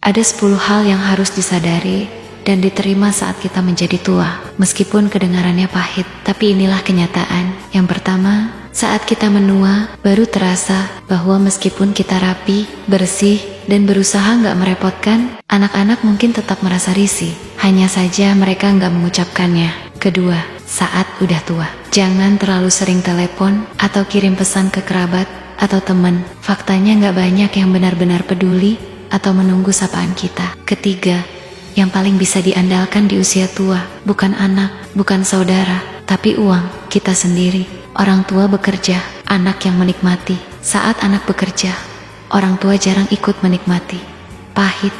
Ada 10 hal yang harus disadari dan diterima saat kita menjadi tua. Meskipun kedengarannya pahit, tapi inilah kenyataan. Yang pertama, saat kita menua, baru terasa bahwa meskipun kita rapi, bersih, dan berusaha nggak merepotkan, anak-anak mungkin tetap merasa risih. Hanya saja mereka nggak mengucapkannya. Kedua, saat udah tua, jangan terlalu sering telepon atau kirim pesan ke kerabat atau teman. Faktanya nggak banyak yang benar-benar peduli atau menunggu sapaan kita. Ketiga, yang paling bisa diandalkan di usia tua, bukan anak, bukan saudara, tapi uang kita sendiri. Orang tua bekerja, anak yang menikmati. Saat anak bekerja, orang tua jarang ikut menikmati. Pahit,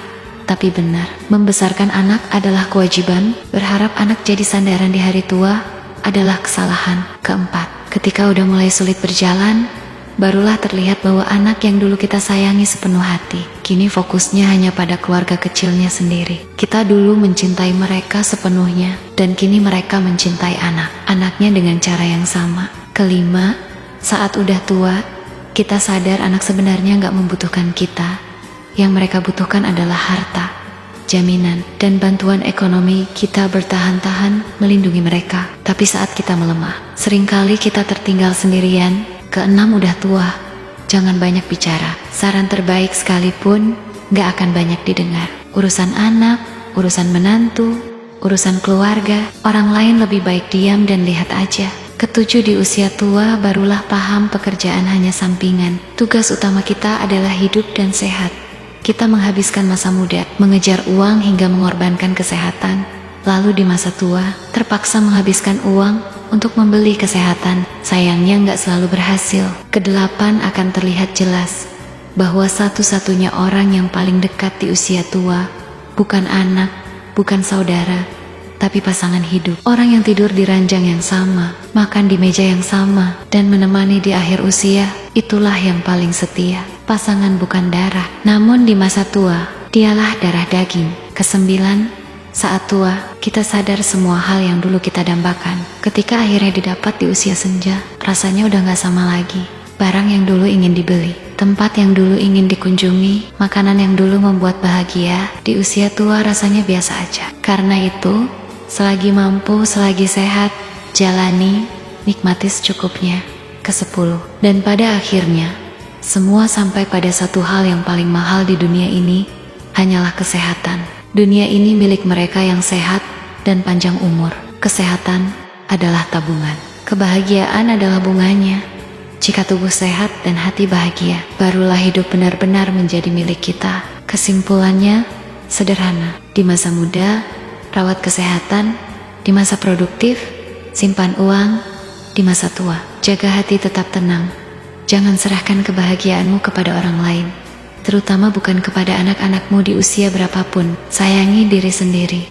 tapi benar. Membesarkan anak adalah kewajiban, berharap anak jadi sandaran di hari tua adalah kesalahan. Keempat, ketika udah mulai sulit berjalan, barulah terlihat bahwa anak yang dulu kita sayangi sepenuh hati, kini fokusnya hanya pada keluarga kecilnya sendiri. Kita dulu mencintai mereka sepenuhnya, dan kini mereka mencintai anak-anaknya dengan cara yang sama. Kelima, saat udah tua, kita sadar anak sebenarnya nggak membutuhkan kita. Yang mereka butuhkan adalah harta, jaminan, dan bantuan ekonomi. Kita bertahan-tahan melindungi mereka. Tapi saat kita melemah, seringkali kita tertinggal sendirian. Keenam, udah tua, jangan banyak bicara. Saran terbaik sekalipun gak akan banyak didengar. Urusan anak, urusan menantu, urusan keluarga, orang lain lebih baik diam dan lihat aja. Ketujuh, di usia tua barulah paham pekerjaan hanya sampingan. Tugas utama kita adalah hidup dan sehat. Kita menghabiskan masa muda, mengejar uang hingga mengorbankan kesehatan. Lalu di masa tua, terpaksa menghabiskan uang untuk membeli kesehatan. Sayangnya nggak selalu berhasil. Kedelapan, akan terlihat jelas bahwa satu-satunya orang yang paling dekat di usia tua bukan anak, bukan saudara, tapi pasangan hidup. Orang yang tidur di ranjang yang sama, makan di meja yang sama, dan menemani di akhir usia, itulah yang paling setia. Pasangan bukan darah, namun di masa tua, dialah darah daging. Kesembilan, saat tua, kita sadar semua hal yang dulu kita dambakan. Ketika akhirnya didapat di usia senja, rasanya udah gak sama lagi. Barang yang dulu ingin dibeli, tempat yang dulu ingin dikunjungi, makanan yang dulu membuat bahagia, di usia tua rasanya biasa aja. Karena itu, selagi mampu, selagi sehat, jalani, nikmati secukupnya. Kesepuluh, dan pada akhirnya, semua sampai pada satu hal yang paling mahal di dunia ini, hanyalah kesehatan. Dunia ini milik mereka yang sehat dan panjang umur. Kesehatan adalah tabungan. Kebahagiaan adalah bunganya. Jika tubuh sehat dan hati bahagia, barulah hidup benar-benar menjadi milik kita. Kesimpulannya sederhana. Di masa muda, rawat kesehatan. Di masa produktif, simpan uang. Di masa tua, jaga hati tetap tenang. Jangan serahkan kebahagiaanmu kepada orang lain, terutama bukan kepada anak-anakmu di usia berapapun. Sayangi diri sendiri.